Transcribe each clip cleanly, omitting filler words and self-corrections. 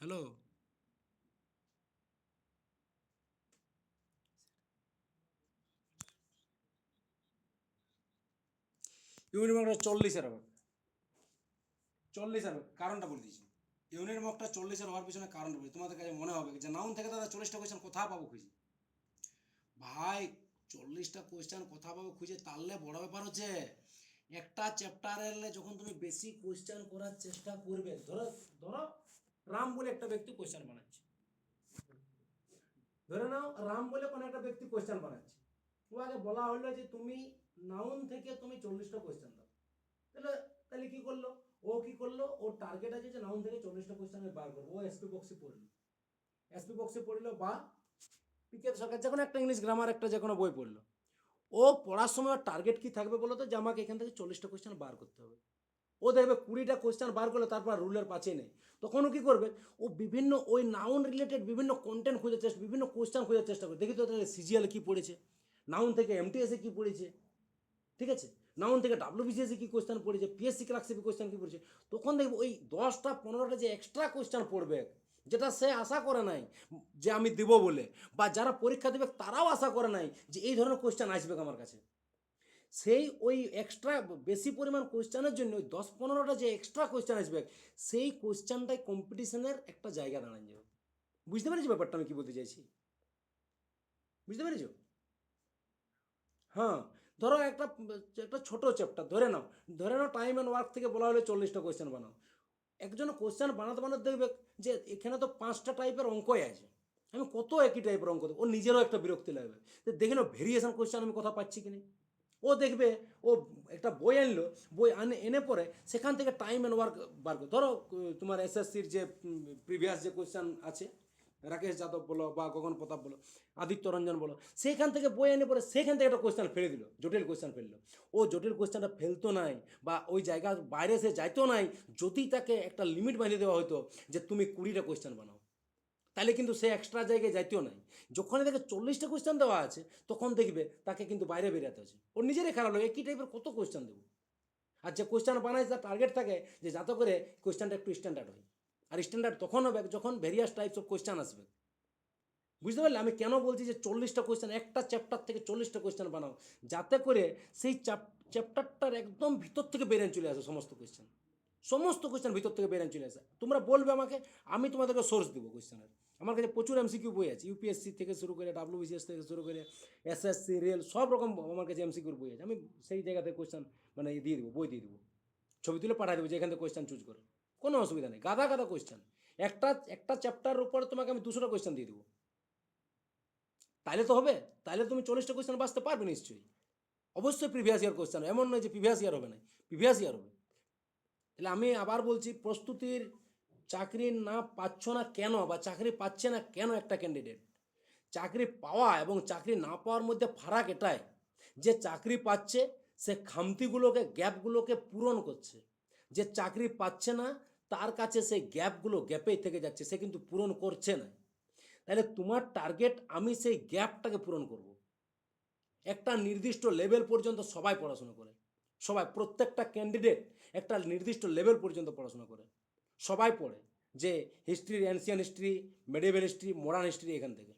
Hello. Unit মার্কটা 40-এর হবে। 40 হবে, কারণটা বলে দিয়েছি। ইউনিট মার্কটা 40-এর হওয়ার পিছনে কারণটা বলি, তোমাদের কাছে মনে হবে যে নাউন থেকে দাদা 40টা কোয়েশ্চেন কোথায় পাবো খুঁজে। ভাই, 40টা কোয়েশ্চেন কোথা পাবো খুঁজে তাহলে বড় ব্যাপার হচ্ছে একটা চ্যাপ্টারের যখন তুমি বেশি কোয়েশ্চেন করার চেষ্টা করবে। ধরো ধরো রাম বলে একটা ব্যক্তি কোয়েশ্চেন বানাচ্ছে, ধরে নাও রাম বলে কোনো একটা ব্যক্তি কোয়েশ্চেন বানাচ্ছে। ও আগে বলা হলো যে তুমি নাউন থেকে তুমি 40টা কোয়েশ্চেন দাও। তাহলে তাহলে কি করলো, ও কি করলো, ওর টার্গেট আছে যে নাউন থেকে 40টা কোয়েশ্চেন আমি বার করবো। ও এসপি বক্সে পড়লো, এসপি বক্সে পড়লো বা পিকে সরকার যে কোনো একটা ইংলিশ গ্রামার একটা যে কোনো বই পড়লো। ও পড়ার সময় ওর টার্গেট কি থাকবে বলো তো, যে আমাকে এখান থেকে 40টা কোয়েশ্চেন বার করতে হবে। ও দেখবে 20টা কোয়েশ্চেন বার করলে তারপর রুলের পাচ্ছে নেই। তখন ও কি করবে, ও বিভিন্ন ওই নাউন রিলেটেড বিভিন্ন কন্টেন্ট খোঁজার চেষ্টা, বিভিন্ন কোয়েশ্চেন খোঁজার চেষ্টা করে। দেখি তো তাহলে সিজিএল কি পড়েছে, নাউন থেকে এমটিএসে কি পড়েছে, ঠিক আছে, নাউন থেকে ডাব্লিউবিসিএসে কি কোয়েশ্চেন পড়েছে, পিএসসি ক্লার্কশিপে কোয়েশ্চেন কি পড়েছে। তখন দেখবো ওই 10টা 15টা যে এক্সট্রা কোয়েশ্চেন পড়বে, যেটা সে আশা করে নাই যে আমি দেব বলে, বা যারা পরীক্ষা দেবে তারাও আশা করে নাই যে এই ধরনের কোয়েশ্চেন আসবে আমার কাছে। সেই ওই এক্সট্রা বেশি পরিমাণ কোয়েশ্চেনের জন্য ওই 10-15টা যে এক্সট্রা কোয়েশ্চেন আসবে, সেই কোয়েশ্চেনটাই কম্পিটিশনের একটা জায়গা দাঁড়ান যাবে। বুঝতে পেরেছি ব্যাপারটা আমি কি বলতে চাইছি? বুঝতে পেরেছো? হ্যাঁ, ধরো একটা একটা ছোট চ্যাপ্টার ধরে নাও টাইম অ্যান্ড ওয়ার্ক থেকে বলা হলে 40টা কোয়েশ্চেন বানাও। একজন কোয়েশ্চেন বানাতে বানাতে দেখবে যে এখানে তো 5টা টাইপের অঙ্কই আছে, আমি কত একই টাইপের অঙ্ক দেবো, ও নিজেরও একটা বিরক্তি লাগবে যে দেখে নাও ভেরিয়েশন কোয়েশ্চেন আমি কথা পাচ্ছি কিনা। ও দেখবে ও একটা বই আনলো, বই এনে পরে সেখান থেকে টাইম অ্যান্ড ওয়ার্ক বার করে। ধরো তোমার এসএসসির যে প্রিভিয়াস যে কোয়েশ্চেন আছে, রাকেশ যাদব বলো বা গগন প্রতাপ বলো, আদিত্য রঞ্জন বলো, সেইখান থেকে বই এনে পরে সেখান থেকে একটা কোয়েশ্চেন ফেলে দিল, জটিল কোয়েশ্চেন ফেললো। ও জটিল কোয়েশ্চেনটা ফেলতো নাই বা ওই জায়গার বাইরে সে যাইতো নাই, যদি তাকে একটা লিমিট বাঁধিয়ে দেওয়া হতো যে তুমি 20টা কোয়েশ্চেন বানাও, তাহলে কিন্তু সে এক্সট্রা জায়গায় যাইতেও নাই। যখনই তাকে 40টা কোয়েশ্চেন দেওয়া আছে তখন দেখবে তাকে কিন্তু বাইরে বেরাতে হচ্ছে। ওর নিজেরই খারাপ লাগে, একই টাইপের কত কোয়েশ্চেন দেবো। আর যে কোয়েশ্চেন বানায় তার টার্গেট থাকে যে যাতে করে কোয়েশ্চেনটা একটু স্ট্যান্ডার্ড হয়। আর স্ট্যান্ডার্ড তখন হবে যখন ভেরিয়াস টাইপস অফ কোয়েশ্চেন আসবে। বুঝতে পারলে আমি কেন বলছি যে 40টা কোয়েশ্চেন, একটা চ্যাপ্টার থেকে 40টা কোয়েশ্চেন বানাও, যাতে করে সেই চ্যাপ্টারটার একদম ভিতর থেকে বেরিয়ে চলে আসে সমস্ত কোয়েশ্চেন। সমস্ত কোয়েশ্চেন ভিতর থেকে বেরিয়ে চলে আসে, তোমরা বলবে আমাকে, আমি তোমাদেরকে সোর্স দেবো কোয়েশ্চেনের। আমার কাছে প্রচুর এমসিকিউ বই আছে, ইউপিএসসি থেকে শুরু করে ডাব্লিউবিসিএস থেকে শুরু করে এসএসসি রেল সব রকম আমার কাছে এমসিকিউর বই আছে। আমি সেই জায়গা থেকে কোয়েশ্চেন মানে দিয়ে দেবো, বই দিয়ে দেবো, ছবি তুলে পাঠিয়ে দেবো যে এখান থেকে কোয়েশ্চেন চুজ করে। কোনো অসুবিধা নেই, গাদা গাদা কোয়েশ্চেন। একটা একটা চ্যাপ্টারের উপরে তোমাকে আমি 200টা কোয়েশ্চেন দিয়ে দেবো। তাইলে তো হবে, তাইলে তুমি 40টা কোয়েশ্চেন বাঁচতে পারবে নিশ্চয়ই। অবশ্যই প্রিভিয়াস ইয়ার কোয়েশ্চেন, এমন নয় যে প্রিভিয়াস ইয়ার হবে না, প্রিভিয়াস ইয়ার হবে। তাহলে আমি আবার বলছি, প্রস্তুতির চাকরি না পাচ্ছ না কেন, বা চাকরি পাচ্ছে না কেন একটা ক্যান্ডিডেট, চাকরি পাওয়া এবং চাকরি না পাওয়ার মধ্যে ফারাক এটাই যে চাকরি পাচ্ছে সে খামতিগুলোকে গ্যাপগুলোকে পূরণ করছে, যে চাকরি পাচ্ছে না তার কাছে সেই গ্যাপেই থেকে যাচ্ছে, সে কিন্তু পূরণ করছে না। তাহলে তোমার টার্গেট আমি সেই গ্যাপটাকে পূরণ করব। একটা নির্দিষ্ট লেভেল পর্যন্ত সবাই পড়াশোনা করে, সবাই প্রত্যেকটা ক্যান্ডিডেট একটা নির্দিষ্ট লেভেল পর্যন্ত পড়াশোনা করে, সবাই পড়ে। যে history, ancient history, medieval history, modern history, এখান থেকে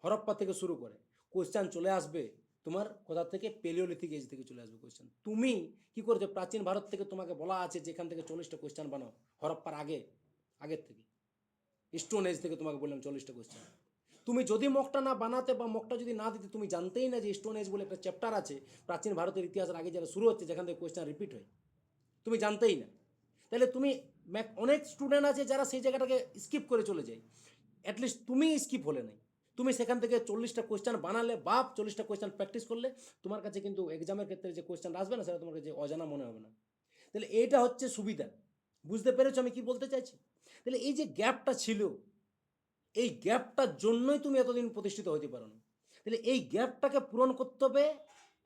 হরপ্পা থেকে শুরু করে কোয়েশ্চান চলে আসবে তোমার কোথা থেকে, পেলিওলিথিক এজ থেকে চলে আসবে কোয়েশ্চান। তুমি কি করেছো, প্রাচীন ভারত থেকে তোমাকে বলা আছে যে এখান থেকে 40টা কোয়েশ্চান বানাও, হরপ্পার আগের থেকে, স্টোন এজ থেকে তোমাকে বললাম 40টা কোয়েশ্চেন। তুমি যদি মকটা না বানাতে বা মকটা যদি না দিতে, তুমি জানতেই না যে স্টোন এজ বলে একটা চ্যাপ্টার আছে প্রাচীন ভারতের ইতিহাসের আগে যারা শুরু হচ্ছে, যেখান থেকে কোয়েশ্চেন রিপিট হয়, তুমি জানতেই না। তাহলে তুমি অনেক স্টুডেন্ট আছে যারা সেই জায়গাটাকে স্কিপ করে চলে যায়, অ্যাটলিস্ট তুমি স্কিপ হলে নাই। তুমি সেখান থেকে 40টা কোয়েশ্চেন বানালে বা 40টা কোয়েশ্চেন প্র্যাকটিস করলে তোমার কাছে কিন্তু এক্সামের ক্ষেত্রে যে কোয়েশ্চেন আসবে না সেটা তোমার কাছে অজানা মনে হবে না। তাহলে এইটা হচ্ছে সুবিধা। বুঝতে পেরেছো আমি কি বলতে চাইছি? তাহলে এই যে গ্যাপটা ছিল, এই গ্যাপটার জন্যই তুমি এতদিন প্রতিষ্ঠিত হতে পারো না। তাহলে এই গ্যাপটাকে পূরণ করতে হবে,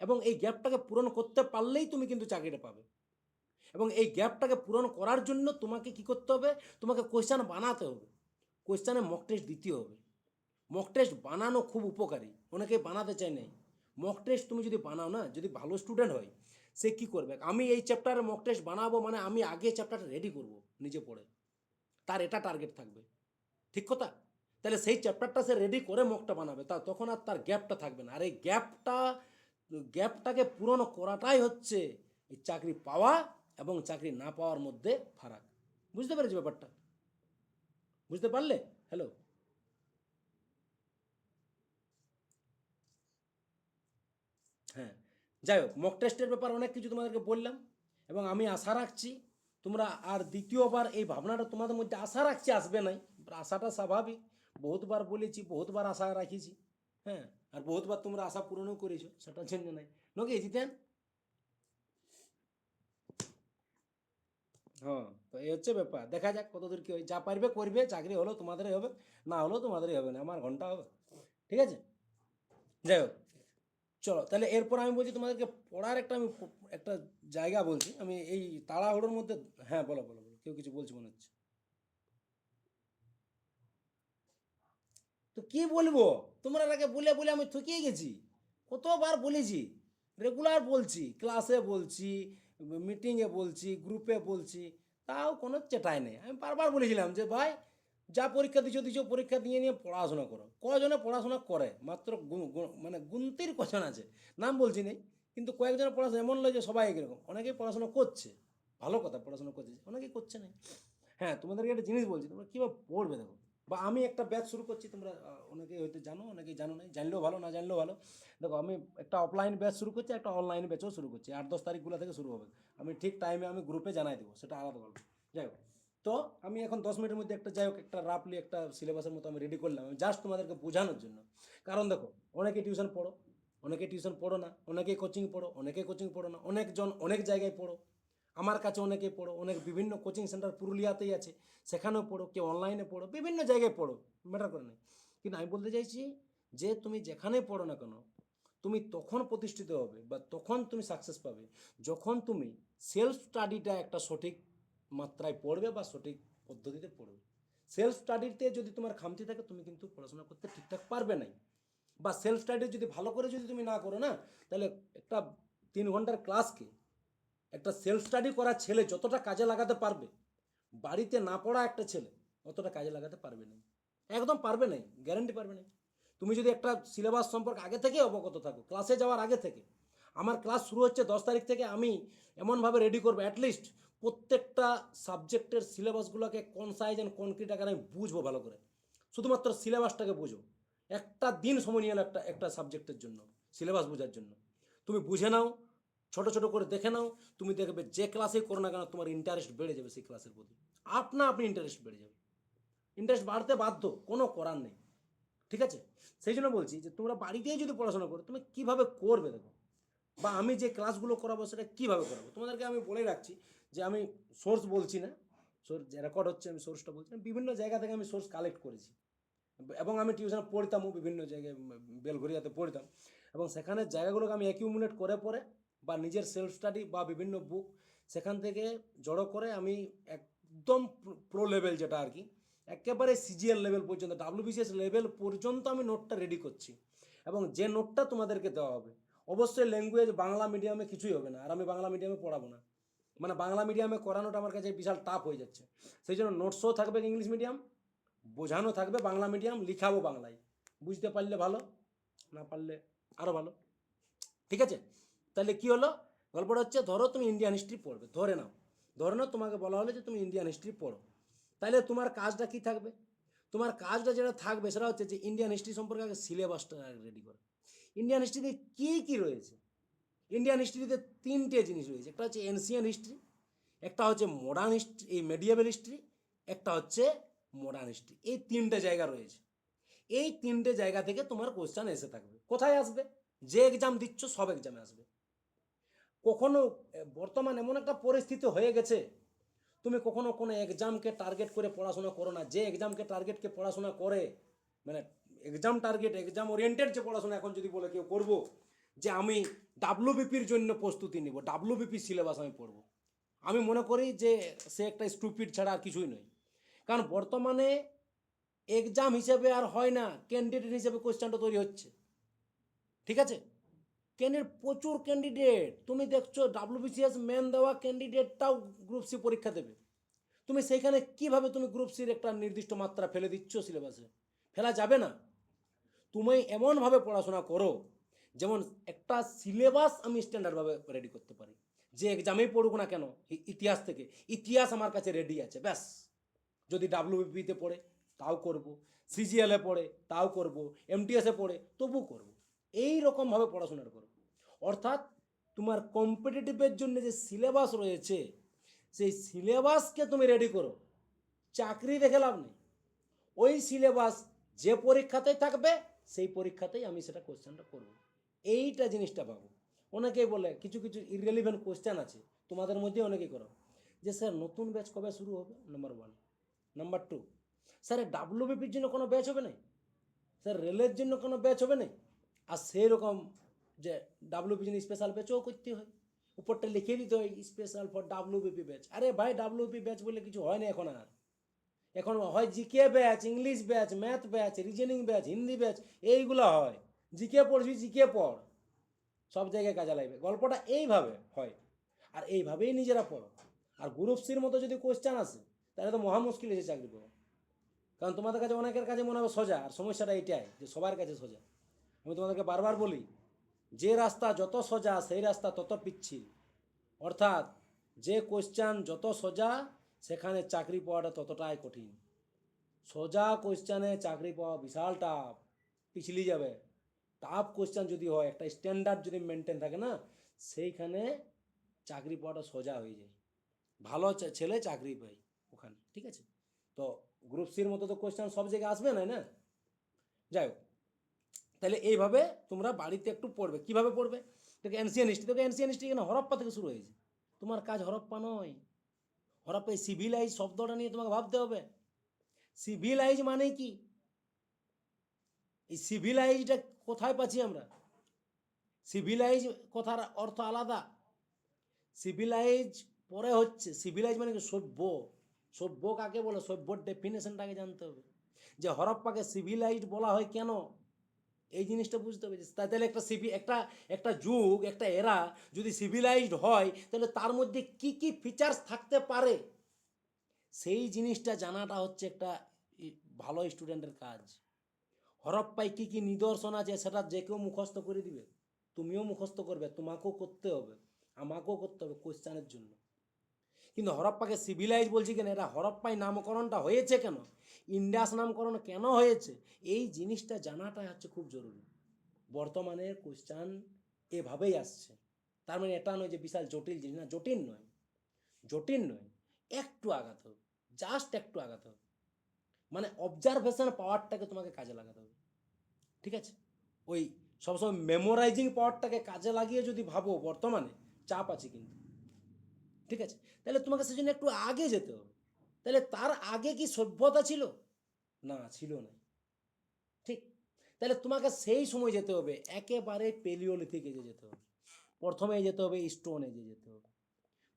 এবং এই গ্যাপটাকে পূরণ করতে পারলেই তুমি কিন্তু চাকরিটা পাবে। এবং এই গ্যাপটাকে পূরণ করার জন্য তোমাকে কি করতে হবে, তোমাকে কোয়েশ্চেন বানাতে হবে, কোয়েশ্চেনে মক টেস্ট দিতে হবে। মক টেস্ট বানানো খুব উপকারী, অনেকে বানাতে চায় নাই। মক টেস্ট তুমি যদি বানাও না, যদি ভালো স্টুডেন্ট হয়, সে কী করবে, আমি এই চ্যাপ্টারে মক টেস্ট বানাবো মানে আমি আগে চ্যাপ্টারটা রেডি করব নিজে পড়ে, তার এটা টার্গেট থাকবে। ঠিক কথা। তাহলে সেই চ্যাপ্টারটা সে রেডি করে মকটা বানাবে, তখন আর তার গ্যাপটা থাকবে না। আর এই গ্যাপটাকে পূরণ করাটাই হচ্ছে এই চাকরি পাওয়া এবং চাকরি না পাওয়ার মধ্যে ফারাক। বুঝতে পেরেছি ব্যাপারটা? বুঝতে পারলে? হ্যালো। হ্যাঁ, যাই হোক, মক টেস্টের ব্যাপার অনেক কিছু তোমাদেরকে বললাম, এবং আমি আশা রাখছি তোমরা আর দ্বিতীয়বার এই ভাবনাটা তোমাদের মধ্যে আশা রাখছি আসবে নাই। আশাটা স্বাভাবিক, বহুতবার বলেছি, বহুতবার আশা রাখিছি। হ্যাঁ, আর বহুতবার তোমরা আশা পূরণও করেছো, সেটার জন্য নাই নাকি জিতেন? হ্যাঁ, তো এই হচ্ছে ব্যাপার। দেখা যাক কতদূর কী হয়। যা পারবে করবে, চাকরি হলো তোমাদেরই হবে, না হলেও তোমাদেরই হবে না, আমার ঘন্টা হবে। ঠিক আছে, যাই হোক, চলো তাহলে এরপর আমি বলছি তোমাদেরকে পড়ার একটা জায়গা বলছি আমি এই তাড়াহুড়োর মধ্যে। হ্যাঁ, বলো বলো বলো, কেউ কিছু বলছে মনে হচ্ছে। তো কি বলবো, তোমরা আগে বলে বলে আমি থকিয়ে গেছি। কতবার বলেছি, রেগুলার বলছি, ক্লাসে বলছি, মিটিংয়ে বলছি, গ্রুপে বলছি, তাও কোনো চেটাই নেই। আমি বারবার বলেছিলাম যে ভাই, যা পরীক্ষা দিচ্ছ দিচ্ছ, পরীক্ষা দিয়ে নিয়ে পড়াশোনা করো। কজনে পড়াশোনা করে মাত্র মানে গুনতির কজন আছে, নাম বলছি নেই, কিন্তু কয়েকজনের পড়াশোনা এমন নয় যে সবাই একরকম, অনেকেই পড়াশোনা করছে, ভালো কথা, পড়াশোনা করছে, অনেকেই করছে না। হ্যাঁ, তোমাদেরকে একটা জিনিস বলছি, তোমরা কীভাবে পড়বে দেখো। বা আমি একটা ব্যাচ শুরু করছি, তোমরা অনেকেই হয়তো জানো, অনেকেই জানো না, জানলেও ভালো, না জানলেও ভালো। দেখো, আমি একটা অফলাইন ব্যাচ শুরু করছি, একটা অনলাইন ব্যাচও শুরু করছি, 8-10 তারিখগুলো থেকে শুরু হবে। আমি ঠিক টাইমে আমি গ্রুপে জানাই দেবো, সেটা আলাদা গল্প। যাই হোক, তো আমি এখন 10 মিনিটের মধ্যে একটা, যাই হোক, একটা রাফলি একটা সিলেবাসের মতো আমি রেডি করলাম, আমি জাস্ট তোমাদেরকে বোঝানোর জন্য। কারণ দেখো, অনেকে টিউশন পড়ো, অনেকে টিউশন পড়ো না, অনেকে কোচিং পড়ো, অনেকে কোচিং পড়ো না, অনেকজন অনেক জায়গায় পড়ো, আমার কাছে অনেকে পড়ো, অনেক বিভিন্ন কোচিং সেন্টার পুরুলিয়াতেই আছে, সেখানেও পড়ো, কেউ অনলাইনে পড়ো, বিভিন্ন জায়গায় পড়ো, ম্যাটার করে না। কিন্তু আমি বলতে চাইছি যে তুমি যেখানে পড়ো না কেন, তুমি তখন প্রতিষ্ঠিত হবে বা তখন তুমি সাকসেস পাবে যখন তুমি সেলফ স্টাডিটা একটা সঠিক মাত্রায় পড়বে বা সঠিক পদ্ধতিতে পড়বে। সেলফ স্টাডিতে যদি তোমার খামতি থাকে, তুমি কিন্তু পড়াশোনা করতে ঠিকঠাক পারবে না। বা সেলফ স্টাডি যদি ভালো করে যদি তুমি না করো না, তাহলে একটা 3 ঘন্টার ক্লাসকে একটা সেলফ স্টাডি করা ছেলে যতটা কাজে লাগাতে পারবে, বাড়িতে না পড়া একটা ছেলে অতটা কাজে লাগাতে পারবে না, একদম পারবে নাই, গ্যারান্টি পারবে না। তুমি যদি একটা সিলেবাস সম্পর্কে আগে থেকে অবগত থাকো, ক্লাসে যাওয়ার আগে থেকে, আমার ক্লাস শুরু হচ্ছে 10 তারিখ থেকে, আমি এমনভাবে রেডি করবো অ্যাটলিস্ট প্রত্যেকটা সাবজেক্টের সিলেবাসগুলোকে কোন সাইজ অ্যান্ড কনক্রিট আকারে আমি বুঝবো ভালো করে। শুধুমাত্র সিলেবাসটাকে বুঝো, একটা দিন সময় নিয়ে একটা একটা সাবজেক্টের জন্য, সিলেবাস বোঝার জন্য। তুমি বুঝে নাও, ছোট ছোট করে দেখে নাও, তুমি দেখবে যে ক্লাসেই করো না কেন তোমার ইন্টারেস্ট বেড়ে যাবে সেই ক্লাসের প্রতি, আপনি ইন্টারেস্ট বেড়ে যাবে, ইন্টারেস্ট বাড়তে বাধ্য, কোনো করার নেই। ঠিক আছে, সেই জন্য বলছি যে তোমরা বাড়িতেই যদি পড়াশোনা করো, তুমি কীভাবে করবে দেখো, বা আমি যে ক্লাসগুলো করাবো সেটা কীভাবে করাবো তোমাদেরকে আমি বলে রাখছি। যে আমি সোর্স বলছি না, সোর্স যে রেকর্ড হচ্ছে আমি সোর্সটা বলছি না, বিভিন্ন জায়গা থেকে আমি সোর্স কালেক্ট করেছি, এবং আমি টিউশন পড়তামও বিভিন্ন জায়গায়, বেলঘরিয়াতে পড়তাম, এবং সেখানে জায়গাগুলোকে আমি অ্যাকিউমুলেট করে পরে, বা নিজের সেলফ স্টাডি বা বিভিন্ন বুক সেখান থেকে জড়ো করে, আমি একদম প্রো লেভেল যেটা আর কি, একেবারে সিজিএল লেভেল পর্যন্ত, ডাব্লিউবিসিএস লেভেল পর্যন্ত আমি নোটটা রেডি করছি। এবং যে নোটটা তোমাদেরকে দেওয়া হবে, অবশ্যই ল্যাঙ্গুয়েজ বাংলা মিডিয়ামে কিছুই হবে না, আর আমি বাংলা মিডিয়ামে পড়াবো না, মানে বাংলা মিডিয়ামে করানোটা আমার কাছে বিশাল টাফ হয়ে যাচ্ছে। সেই জন্য নোটসও থাকবে ইংলিশ মিডিয়াম, বোঝানো থাকবে বাংলা মিডিয়াম, লিখাবো বাংলায়, বুঝতে পারলে ভালো, না পারলে আরও ভালো। ঠিক আছে, তাহলে কি হলো, গল্পটা হচ্ছে, ধরো তুমি ইন্ডিয়ান হিস্ট্রি পড়বে, ধরে নাও তোমাকে বলা হলো যে তুমি ইন্ডিয়ান হিস্ট্রি পড়ো, তাহলে তোমার কাজটা কি থাকবে? তোমার কাজটা যেটা থাকবে সেটা হচ্ছে যে ইন্ডিয়ান হিস্ট্রি সম্পর্কে আগে সিলেবাসটা রেডি করো। ইন্ডিয়ান হিস্ট্রিতে কী কী রয়েছে? ইন্ডিয়ান হিস্ট্রিতে 3টে জিনিস রয়েছে, একটা হচ্ছে এনসিয়ান হিস্ট্রি, একটা হচ্ছে মডার্ন হিস্ট্রি, এই মেডিয়েবল হিস্ট্রি, একটা হচ্ছে মডার্ন হিস্ট্রি। এই 3টে জায়গা রয়েছে, এই 3টে জায়গা থেকে তোমার কোশ্চেন এসে থাকবে। কোথায় আসবে? যে এক্সাম দিচ্ছ সব এক্সামে আসবে। কখনো বর্তমান এমন একটা পরিস্থিতি হয়ে গেছে, তুমি কখনো কোনো এক্সামকে টার্গেট করে পড়াশোনা করো না, যে এক্সামকে টার্গেটকে পড়াশোনা করে, মানে এক্সাম টার্গেট, এক্সাম ওরিয়েন্টেড যে পড়াশোনা এখন যদি বলে কেউ করবো, যে আমি ডাব্লিউবিপির জন্য প্রস্তুতি নিব, ডাব্লিউবিপি সিলেবাস আমি পড়বো, আমি মনে করি যে সে একটা স্টুপিড ছাড়া আর কিছুই নয়। কারণ বর্তমানে এক্সাম হিসেবে আর হয় না, ক্যান্ডিডেট হিসেবে কোশ্চেনটা তৈরি হচ্ছে। ঠিক আছে, প্রচুর ক্যান্ডিডেট, তুমি দেখছো ডাব্লিউবিসিএস মেন দেওয়া ক্যান্ডিডেটটাও গ্রুপ সি পরীক্ষা দেবে। তুমি সেইখানে কিভাবে তুমি গ্রুপ সির একটা নির্দিষ্ট মাত্রা ফেলে দিচ্ছ সিলেবাসে? ফেলা যাবে না। তুমি এমনভাবে পড়াশোনা করো যেমন একটা সিলেবাস আমি স্ট্যান্ডার্ডভাবে রেডি করতে পারি। যে এক্সামেই পড়ুক না কেন, ইতিহাস থেকে ইতিহাস আমার কাছে রেডি আছে ব্যাস। যদি ডাব্লিউবিপিতে পড়ে তাও করব, সিজিএলে পড়ে তাও করব, এমটিএসে পড়ে তবু করব। এই রকমভাবে পড়াশোনা করব। অর্থাৎ তোমার কম্পিটিটিভের জন্য যে সিলেবাস রয়েছে সেই সিলেবাসকে তুমি রেডি করো, চাকরি দেখে লাভ নেই। ওই সিলেবাস যে পরীক্ষাতেই থাকবে সেই পরীক্ষাতেই আমি সেটা কোশ্চেনটা করব। এইটা জিনিসটা ভাবো। অনেকেই বলে কিছু কিছু ইররেলিভেন্ট কোশ্চেন আছে, তোমাদের মধ্যে অনেকেই করো যে স্যার নতুন ব্যাচ কবে শুরু হবে, number one. Number two, sir ডাব্লিউবিপির জন্য কোনো ব্যাচ হবে না, স্যার রেলের জন্য কোনো ব্যাচ হবে না। আর সেই রকম যে ডাব্লিউবিপির জন্য স্পেশাল ব্যাচও করতে হয়, উপরটা লিখে দিতে হয় স্পেশাল ফর ডাব্লিউবিপি ব্যাচ। আরে ভাই ডাব্লিউবিপি ব্যাচ বলে কিছু হয় না এখন আর। এখন হয় GK batch, English batch, math batch, reasoning batch, Hindi batch, এইগুলো হয়। জিকে পড়বি, জিকে পড়, সব জায়গায় কাজে লাগবে। গল্পটা এইভাবে হয়, আর এইভাবেই নিজেরা পড়ো। আর গ্রুপ সির মতো যদি কোশ্চেন আসে তাহলে তো মহা মুশকিল এসে চাকরি পাবো। কারণ তোমাদের কাছে অনেকের কাছে মনে হবে সোজা, আর সমস্যাটা এইটাই যে সবার কাছে সোজা। আমি তোমাদেরকে বারবার বলি, যে রাস্তা যত সোজা সেই রাস্তা তত পিচ্ছিল। অর্থাৎ যে কোশ্চেন যত সোজা সেখানে চাকরি পাওয়াটা ততটাই কঠিন। সোজা কোশ্চেনে চাকরি পাওয়া বিশাল টাফ, পিছলি যাবে। টাফ কোশ্চেন যদি হয়, একটা স্ট্যান্ডার্ড যদি মেনটেন থাকে না, সেইখানে চাকরি পাওয়াটা সোজা হয়ে যায়। ভালো ছেলে চাকরি পায় ওখানে, ঠিক আছে। তো গ্রুপ সির মতো তো কোশ্চেন সব জায়গায় আসবে না, না? যাই হোক, তাহলে এইভাবে তোমরা বাড়িতে একটু পড়বে। কিভাবে পড়বে? দেখো এনসিয়ান হিস্ট্রি, দেখো এনসিয়ান হিস্ট্রি এখানে হরপ্পা থেকে শুরু হয়েছে। তোমার কাজ হরপ্পা নয়, হরপ্পায় সিভিলাইজ শব্দটা নিয়ে তোমাকে ভাবতে হবে। সিভিলাইজ মানে কি? এই সিভিলাইজটা কোথায় পাচ্ছি আমরা? সিভিলাইজ কথার অর্থ আলাদা, সিভিলাইজ পরে হচ্ছে। সিভিলাইজ মানে কি? সভ্য। সভ্য কাকে বলে? সভ্যর ডেফিনেশনটাকে জানতে হবে, যে হরপ্পাকে সিভিলাইজড বলা হয় কেন, এই জিনিসটা বুঝতে হবে। তাহলে একটা একটা একটা যুগ, একটা এরা যদি সিভিলাইজড হয় তাহলে তার মধ্যে কি কি ফিচার্স থাকতে পারে, সেই জিনিসটা জানাটা হচ্ছে একটা ভালো স্টুডেন্টের কাজ। হরপ্পায় কী কী নিদর্শন আছে সেটা যে কেউ মুখস্থ করে দিবে, তুমিও মুখস্থ করবে, তোমাকেও করতে হবে, আমাকেও করতে হবে কোশ্চেনের জন্য। কিন্তু হরপ্পাকে সিভিলাইজ বলছি কেন, এরা হরপ্পায় নামকরণটা হয়েছে কেন, ইন্ডাস নামকরণ কেন হয়েছে, এই জিনিসটা জানাটা হচ্ছে খুব জরুরি। বর্তমানে কোশ্চেন এভাবেই আসছে। তার মানে এটা নয় যে বিশাল জটিল জিনিস, না জটিল নয়, জটিল নয়, একটু আগাতে হবে, জাস্ট একটু আগাতে হবে। মানে অবজারভেশন পাওয়ারটাকে তোমাকে কাজে লাগাতে হবে, ঠিক আছে। ওই সবসময় মেমোরাইজিং পাওয়ারটাকে কাজে লাগিয়ে যদি ভাবো, বর্তমানে চাপ আছে কিন্তু, ঠিক আছে। তাহলে তোমাকে সেজন্য একটু আগে যেতে হবে। তাহলে তার আগে কি সভ্যতা ছিল? না, ছিল না, ঠিক। তাহলে তোমাকে সেই সময় যেতে হবে, একেবারে পেলিওলিথিক এজে যেতে হবে। প্রথমে যেতে হবে স্টোন এজে যেতে হবে,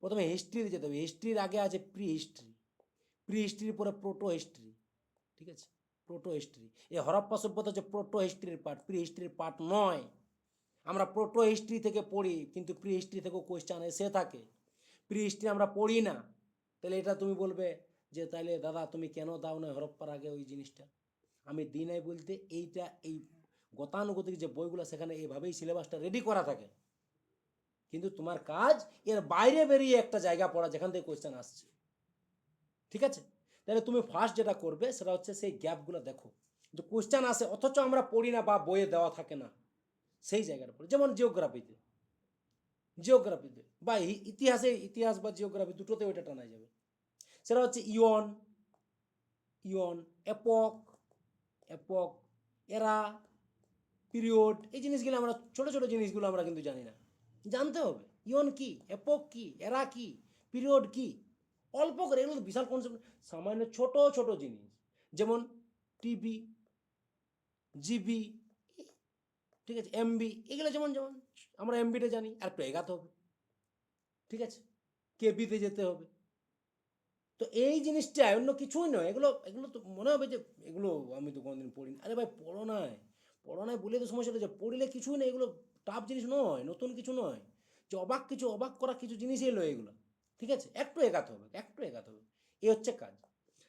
প্রথমে হিস্ট্রিতে যেতে হবে। হিস্ট্রির আগে আছে প্রি হিস্ট্রি, প্রি হিস্ট্রির পরে প্রোটো হিস্ট্রি, ঠিক আছে। প্রোটো হিস্ট্রি, এই হরপ্পা সভ্যতা হচ্ছে প্রোটো হিস্ট্রির পার্ট, প্রি হিস্ট্রির পার্ট নয়। আমরা প্রোটো হিস্ট্রি থেকে পড়ি, কিন্তু প্রি হিস্ট্রি থেকেও কোয়েশ্চান এসে থাকে। প্রি হিস্ট্রি আমরা পড়ি না। তাহলে এটা তুমি বলবে যে তাহলে দাদা তুমি কেন দাও না হরপ্পার আগে ওই জিনিসটা? আমি দিই নাই বলতে এইটা, এই গতানুগতিক যে বইগুলো সেখানে এইভাবেই সিলেবাসটা রেডি করা থাকে। কিন্তু তোমার কাজ এর বাইরে বেরিয়ে একটা জায়গা পড়া যেখান থেকে কোয়েশ্চেন আসছে, ঠিক আছে। তাহলে তুমি ফার্স্ট যেটা করবে সেটা হচ্ছে সেই গ্যাপগুলো দেখো, কিন্তু কোয়েশ্চেন আসে অথচ আমরা পড়ি না বা বইয়ে দেওয়া থাকে না, সেই জায়গাটা পড়ে। যেমন জিওগ্রাফিতে, জিওগ্রাফিতে বা ইতিহাসে, ইতিহাস বা জিওগ্রাফি দুটোতে ওইটা টানা যাবে। সেটা হচ্ছে ইয়ন, ইয়ন, এপক, এপক, এরা, পিরিয়ড, এই জিনিসগুলো আমরা, ছোটো ছোটো জিনিসগুলো আমরা কিন্তু জানি না, জানতে হবে। ইয়ন কি, এপক কি, এরা কি, পিরিয়ড কি, অল্প করে, এগুলো বিশাল কনসেপ্ট, সামান্য ছোট ছোট জিনিস। যেমন টিবি, জিবি, ঠিক আছে, এমবি, এগুলো যেমন যেমন আমরা এমবিটা জানি, আর একটু এগাতে হবে, ঠিক আছে, কেবিতে যেতে হবে। তো এই জিনিসটা অন্য কিছুই নয়, এগুলো এগুলো তো মনে হবে যে এগুলো আমি তো কোনোদিন পড়িনি। আরে ভাই পড়ো নাই, পড়ো নাই বলে তো সমস্যাটা, যে পড়লে কিছুই নেই, এগুলো টাফ জিনিস নয়, নতুন কিছু নয়, যে অবাক কিছু, অবাক করা কিছু জিনিসই এলো এগুলো, ঠিক আছে। একটু এগাতে হবে, একটু এগাতে হবে। এই হচ্ছে কাজ।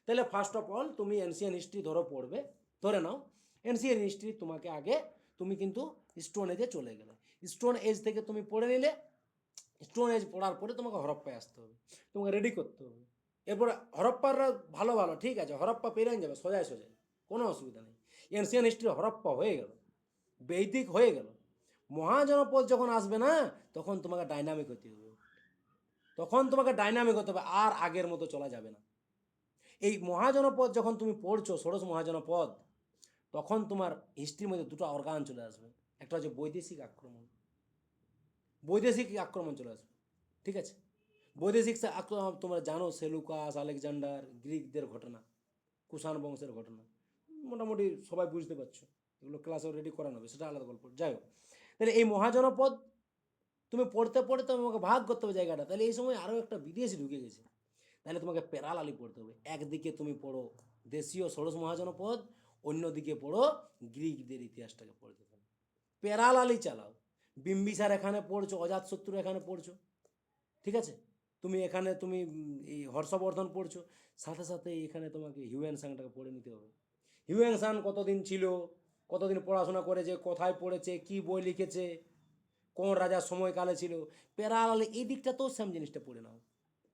তাহলে ফার্স্ট অফ অল তুমি এনসিয়ান হিস্ট্রি পড়বে, ধরে নাও এনসিয়ান হিস্ট্রি তোমাকে আগে, তুমি কিন্তু স্টোন এজে চলে গেলে, স্টোন এজ থেকে তুমি পড়ে নিলে, স্টোন এজ পড়ার পরে তোমাকে হরপ্পায় আসতে হবে, তোমাকে রেডি করতে হবে। এরপর হরপ্পাররা ভালো ভালো ঠিক আছে, হরপ্পা পেরিয়ে যাবে সোজায় সোজায়, কোনো অসুবিধা নেই। এনসিয়ান হিস্ট্রি হরপ্পা হয়ে গেল, বৈদিক হয়ে গেল, মহাজনপদ যখন আসবে না, তখন তোমাকে ডাইনামিক হতে হবে, তখন তোমাকে ডাইনামিক হতে হবে, আর আগের মতো চলা যাবে না। এই মহাজনপদ যখন তুমি পড়ছো, ষোড়শ মহাজনপদ, তখন তোমার হিস্ট্রির মধ্যে দুটো অর্গান চলে আসবে, একটা হচ্ছে বৈদেশিক আক্রমণ, বৈদেশিক আক্রমণ চলে আসবে, ঠিক আছে। বৈদেশিক আক্রমণ তোমরা জানো, সেলুকাস, আলেকজান্ডার, গ্রিকদের ঘটনা, কুষাণ বংশের ঘটনা, মোটামুটি সবাই বুঝতে পারছো, এগুলো ক্লাসে রেডি করানো হবে, সেটা আলাদা গল্প। যাই হোক, তাহলে এই মহাজনপদ তুমি পড়তে পড়তে তোমাকে ভাগ করতে হবে জায়গাটা, তাহলে এই সময় আরও একটা বিদেশি ঢুকে গেছে, তাহলে তোমাকে প্যারালালি পড়তে হবে। একদিকে তুমি পড়ো দেশীয় ষোড়শ মহাজনপদ, অন্যদিকে পড়ো গ্রিকদের ইতিহাসটাকে পড়তে হবে, প্যারালালি চালাও। বিম্বিসার এখানে পড়ছো, অজাতশত্রু এখানে পড়ছো, ঠিক আছে। তুমি এখানে তুমি এই হর্ষবর্ধন পড়ছো, সাথে সাথে এখানে তোমাকে হিউয়েন সাংটাকে পড়ে নিতে হবে। হিউয়েন সাং কতদিন ছিল, কতদিন পড়াশোনা করেছে, কোথায় পড়েছে, কি বই লিখেছে, কোন রাজার সময়কালে ছিল, প্যারালালি এই দিকটা তো সেম জিনিসটা পড়ে নাও,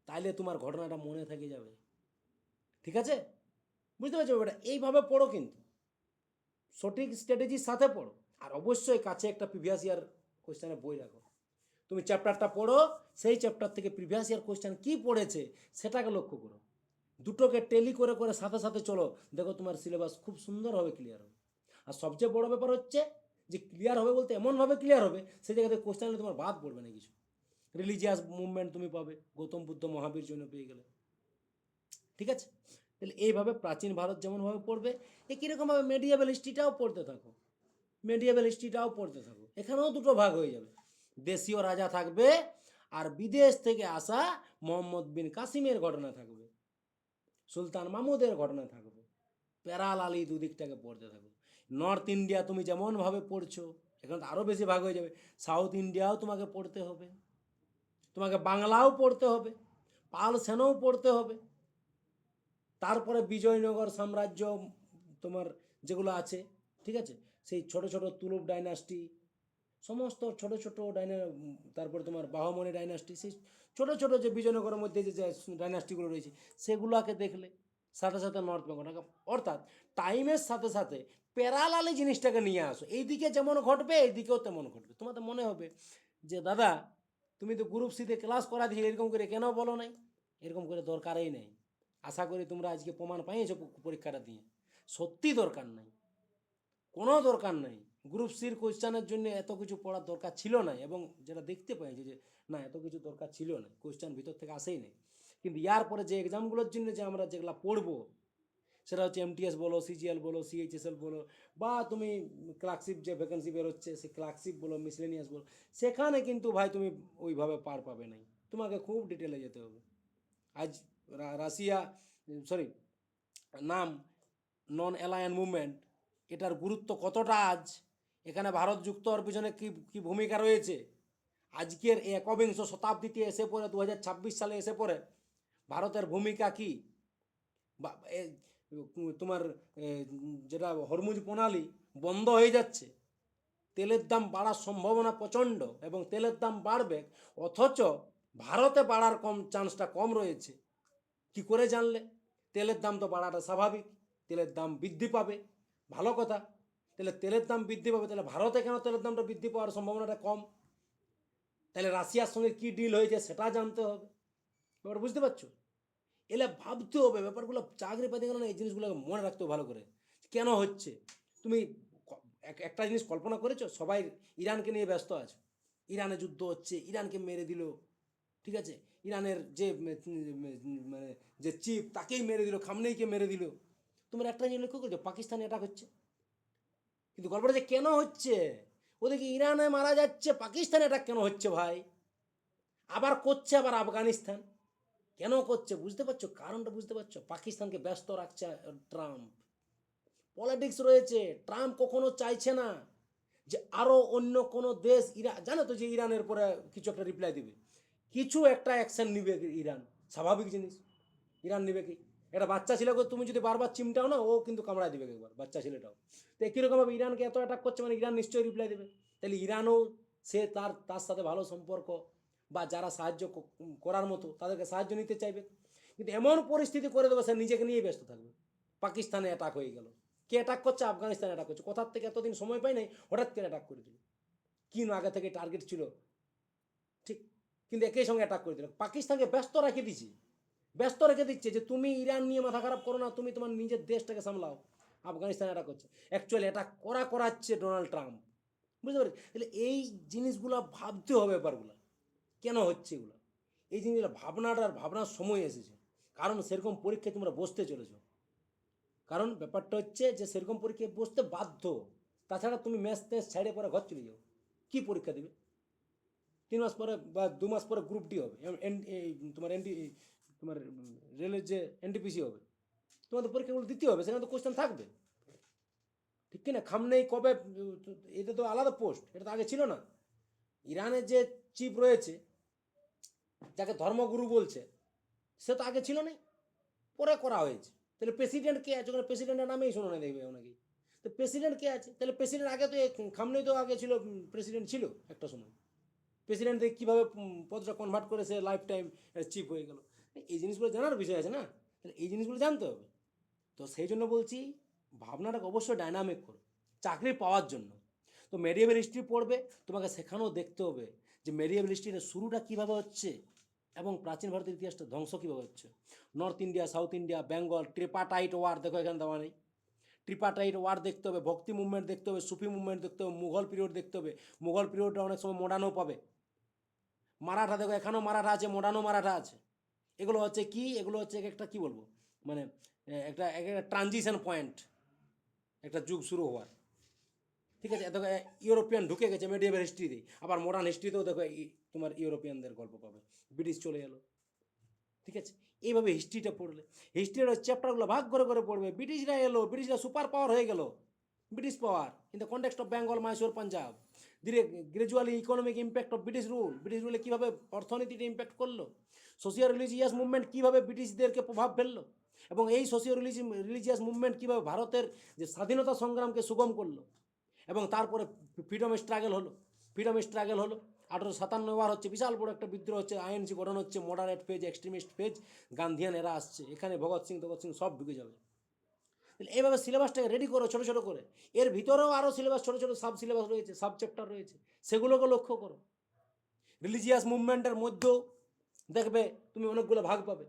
তাইলে তোমার ঘটনাটা মনে থেকে যাবে, ঠিক আছে। বুঝতে পারছো ব্যাপারটা, এইভাবে পড়ো, কিন্তু সঠিক স্ট্র্যাটেজির সাথে পড়ো। আর অবশ্যই কাছে একটা প্রিভিয়াস ইয়ার কোয়েশ্চেনের বই রাখো, তুমি চ্যাপ্টারটা পড়ো, সেই চ্যাপ্টার থেকে প্রিভিয়াস ইয়ার কোয়েশ্চেন কী পড়েছে সেটাকে লক্ষ্য করো, দুটোকে টেলি করে করে সাথে সাথে চলো, দেখো তোমার সিলেবাস খুব সুন্দরভাবে ক্লিয়ার হবে। আর সবচেয়ে বড় ব্যাপার হচ্ছে যে ক্লিয়ার হবে বলতে এমনভাবে ক্লিয়ার হবে, সেই জায়গাতে কোয়েশ্চেন তোমার বাদ পড়বে না কিছু। রিলিজিয়াস মুভমেন্ট তুমি পাবে, গৌতম বুদ্ধ মহাবীর জন্য পেয়ে গেলে, ঠিক আছে। তাহলে এইভাবে প্রাচীন ভারত যেমনভাবে পড়বে, একই রকমভাবে মেডিয়েভাল হিস্ট্রিটাও পড়তে থাকো, মেডিয়েভাল হিস্ট্রিটাও পড়তে থাকো। এখানেও দুটো ভাগ হয়ে যাবে, দেশীয় রাজা থাকবে, আর বিদেশ থেকে আসা মোহাম্মদ বিন কাসিমের ঘটনা থাকবে, সুলতান মাহমুদের ঘটনা থাকবে, প্যারালালি দুদিকটাকে পড়তে থাকো। নর্থ ইন্ডিয়া তুমি যেমনভাবে পড়ছো, এখন তো আরও বেশি ভাগ হয়ে যাবে, সাউথ ইন্ডিয়াও তোমাকে পড়তে হবে, তোমাকে বাংলাও পড়তে হবে, পাল সেনও পড়তে হবে, তারপরে বিজয়নগর সাম্রাজ্য তোমার যেগুলো আছে, ঠিক আছে, সেই ছোট ছোট তুলুপ ডাইনাস্টি, সমস্ত ছোট ছোট তারপরে তোমার বাহমনি ডাইনাস্টি, সেই ছোট ছোট যে বিজয়নগরের মধ্যে যে ডাইনাস্টিগুলো রয়েছে সেগুলোকে দেখলে, সাথে সাথে নর্থ বেঙ্গল, অর্থাৎ টাইমের সাথে সাথে প্যারালালি জিনিসটাকে নিয়ে আসো, এইদিকে যেমন ঘটবে এইদিকেও তেমন ঘটবে। তোমাদের মনে হবে যে দাদা তুমি তো গ্রুপ সিতে ক্লাস করা দিয়েছিলে, এরকম করে কেন বলো নাই, এরকম করে দরকারই নেই। আশা করি তোমরা আজকে প্রমাণ পাইয়েছো পরীক্ষাটা দিয়ে, সত্যি দরকার নাই, কোনো দরকার নাই। গ্রুপ সির কোয়েশ্চানের জন্য এত কিছু পড়ার দরকার ছিল না, এবং যেটা দেখতে পাইছি যে না এত কিছু দরকার ছিল না, কোয়েশ্চান ভিতর থেকে আসেই নেই। কিন্তু ইয়ার পরে যে এক্সামগুলোর জন্য যে আমরা যেগুলো পড়বো, সেটা হচ্ছে এমটিএস বলো, সিজিএল বলো, সিএইচএসএল বলো, বা তুমি ক্লার্কশিপ যে ভ্যাকেন্সি বেরোচ্ছে সেই ক্লার্কশিপ বলো, মিসলেনিয়াস বলো, সেখানে কিন্তু ভাই তুমি ওইভাবে পার পাবে নাই, তোমাকে খুব ডিটেলে যেতে হবে। আজ রাশিয়া, সরি, নাম নন অ্যালায়েন মুভমেন্ট, এটার গুরুত্ব কতটা আজ, এখানে ভারত যুক্ত হওয়ার পিছনে কী কী ভূমিকা রয়েছে, আজকের একবিংশ শতাব্দীতে এসে পড়ে 2026 সালে এসে পড়ে ভারতের ভূমিকা কী, বা তোমার যেটা হরমুজ প্রণালী বন্ধ হয়ে যাচ্ছে, তেলের দাম বাড়ার সম্ভাবনা প্রচণ্ড, এবং তেলের দাম বাড়বে, অথচ ভারতে বাড়ার চান্সটা কম রয়েছে। কি করে জানলে? তেলের দাম তো বাড়াটা স্বাভাবিক, তেলের দাম বৃদ্ধি পাবে, ভালো কথা। তাহলে তেলের দাম বৃদ্ধি পাবে, তাহলে ভারতে কেন তেলের দামটা বৃদ্ধি পাওয়ার সম্ভাবনাটা কম? তাহলে রাশিয়ার সঙ্গে কী ডিল হয়েছে সেটা জানতে হবে, ব্যাপার বুঝতে পারছো? এলে ভাবতে হবে ব্যাপারগুলো, চাকরি পেতে গেলে না এই জিনিসগুলোকে মনে রাখতে হবে ভালো করে, কেন হচ্ছে। তুমি একটা জিনিস কল্পনা করেছো, সবাই ইরানকে নিয়ে ব্যস্ত আছে, ইরানে যুদ্ধ হচ্ছে, ইরানকে মেরে দিল, ঠিক আছে, ইরানের যে মানে যে চিফ তাকেই মেরে দিল, খামনেইকে মেরে দিল। তোমরা একটা জিনিস লক্ষ্য করছো, পাকিস্তানে অ্যাটাক হচ্ছে, কিন্তু গল্পটা যে কেন হচ্ছে, ওদিকে ইরানে মারা যাচ্ছে, পাকিস্তানে অ্যাটাক কেন হচ্ছে ভাই? আবার করছে আবার আফগানিস্তান, কেন করছে বুঝতে পারছো? কারণটা বুঝতে পারছো? পাকিস্তানকে ব্যস্ত রাখছে ট্রাম্প, পলিটিক্স রয়েছে। ট্রাম্প কখনো চাইছে না যে আরও অন্য কোনো দেশ, ইরান জানো তো যে ইরানের পরে কিছু একটা রিপ্লাই দেবে, কিছু একটা অ্যাকশন নিবে ইরান, স্বাভাবিক জিনিস। ইরান নেবে কি? একটা বাচ্চা ছেলেকে তুমি যদি বারবার চিমটাও না, ও কিন্তু কামড়ায় দিবে একবার, বাচ্চা ছেলেটাও। তো কীরকমভাবে ইরানকে এত অ্যাটাক করছে, মানে ইরান নিশ্চয়ই রিপ্লাই দেবে। তাহলে ইরানও সে তার সাথে ভালো সম্পর্ক বা যারা সাহায্য করার মতো তাদেরকে সাহায্য নিতে চাইবে। কিন্তু এমন পরিস্থিতি করে দেবে, সে নিজেকে নিয়েই ব্যস্ত থাকবে। পাকিস্তানে অ্যাটাক হয়ে গেল, কে অ্যাটাক করছে? আফগানিস্তানে অ্যাটাক করছে। কোথার থেকে এতদিন সময় পাই নাই, হঠাৎ করে অ্যাটাক করে দিল। কি না আগে থেকে টার্গেট ছিল, ঠিক, কিন্তু একই সঙ্গে অ্যাটাক করে দিল। পাকিস্তানকে ব্যস্ত রেখে দিচ্ছে, ব্যস্ত রেখে দিচ্ছে যে তুমি ইরান নিয়ে মাথা খারাপ করো না, তুমি তোমার নিজের দেশটাকে সামলাও। আফগানিস্তান অ্যাটাক করছে, অ্যাকচুয়ালি অ্যাটাক করাচ্ছে ডোনাল্ড ট্রাম্প। বুঝতে পারি? তাহলে এই জিনিসগুলো ভাবতে হবে, ব্যাপারগুলো কেন হচ্ছে এগুলো, এই জিনিসগুলো ভাবনার সময় এসেছে। কারণ সেরকম পরীক্ষায় তোমরা বসতে চলেছ। কারণ ব্যাপারটা হচ্ছে যে সেরকম পরীক্ষায় বসতে বাধ্য। তাছাড়া তুমি ম্যাথ ট্যাথ ছেড়ে পরে ঘর চলে যাও, কী পরীক্ষা দেবে? 3 মাস পরে বা 2 মাস পরে গ্রুপ ডি হবে, তোমার তোমার রেলের যে এনটিপিসি হবে, তোমাদের পরীক্ষাগুলো দিতে হবে, সেখানে তো কোশ্চেন থাকবে, ঠিক কিনা? নেই কবে, এটা তো আলাদা পোস্ট, এটা তো আগে ছিল না। ইরানের যে চিফ রয়েছে, যাকে ধর্মগুরু বলছে, সে তো আগে ছিল না, পরে করা হয়েছে। তাহলে প্রেসিডেন্ট কে আছে? ওখানে প্রেসিডেন্টের নামেই শোনো না দেখবে ওনাকে। তো প্রেসিডেন্ট কে আছে? তাহলে প্রেসিডেন্ট আগে তো খামনেই তো আগে ছিল, প্রেসিডেন্ট ছিল একটা সময়। প্রেসিডেন্ট কীভাবে পদটা কনভার্ট করে সে লাইফ টাইম চিফ হয়ে গেল, এই জিনিসগুলো জানার বিষয় আছে না? তাহলে এই জিনিসগুলো জানতে হবে। তো সেই জন্য বলছি, ভাবনাটাকে অবশ্যই ডাইনামিক করো চাকরি পাওয়ার জন্য। তো মেডিয়েভাল হিস্ট্রি পড়বে, তোমাকে সেখানেও দেখতে হবে যে মেডিয়েভাল হিস্ট্রির শুরুটা কীভাবে হচ্ছে এবং প্রাচীন ভারতের ইতিহাসটা ধ্বংস কীভাবে হচ্ছে। North India, south India, Bengal, tripartite war, দেখো এখানে দেওয়া নেই। ট্রিপাটাইট ওয়ার দেখতে হবে, ভক্তি মুভমেন্ট দেখতে হবে, সুফি মুভমেন্ট দেখতে হবে, মুঘল পিরিয়ড দেখতে হবে। মুঘল পিরিয়ডটা অনেক সময় মডার্নও পাবে। মারাঠা দেখো, এখানেও মারাঠা আছে, মডার্নও মারাঠা আছে। এগুলো হচ্ছে কি, এগুলো হচ্ছে একটা কি বলবো, মানে একটা একটা ট্রানজিশন পয়েন্ট, একটা যুগ শুরু হওয়ার। ঠিক আছে, দেখো ইউরোপিয়ান ঢুকে গেছে মেডিয়েভাল হিস্ট্রিতে, আবার মডার্ন হিস্ট্রিতেও দেখো তোমার ইউরোপিয়ানদের গল্প পাবে, ব্রিটিশ চলে এলো। ঠিক আছে, এইভাবে হিস্ট্রিটা পড়লে, হিস্ট্রির চ্যাপ্টারগুলো ভাগ করে করে পড়বে। ব্রিটিশরা এলো, ব্রিটিশরা সুপার পাওয়ার হয়ে গেল, British power in the context of Bengal, Mysore, Punjab. ধীরে gradually economic impact of British রুলে কীভাবে অর্থনীতিটা ইম্প্যাক্ট করলো, সোশিয়াল রিলিজিয়াস মুভমেন্ট কীভাবে ব্রিটিশদেরকে প্রভাব ফেললো, এবং এই সোশিয়াল রিলিজিয়াস মুভমেন্ট কীভাবে ভারতের যে স্বাধীনতা সংগ্রামকে সুগম করলো। এবং তারপরে ফ্রিডম স্ট্রাগল হলো 1857 ওয়ার হচ্ছে, বিশাল বড় একটা বিদ্রোহ হচ্ছে, আইএনসি গঠন হচ্ছে, মডারেট ফেজ, এক্সট্রিমিস্ট ফেজ, গান্ধিয়ান এরা আসছে, এখানে ভগৎ সিং সব ঢুকে যাবে। তাহলে এইভাবে সিলেবাসটাকে রেডি করো ছোটো ছোটো করে। এর ভিতরেও আরও সিলেবাস, ছোটো ছোটো সাব সিলেবাস রয়েছে, সাব চ্যাপ্টার রয়েছে, সেগুলোকে লক্ষ্য করো। রিলিজিয়াস মুভমেন্টের মধ্যেও দেখবে তুমি অনেকগুলো ভাগ পাবে।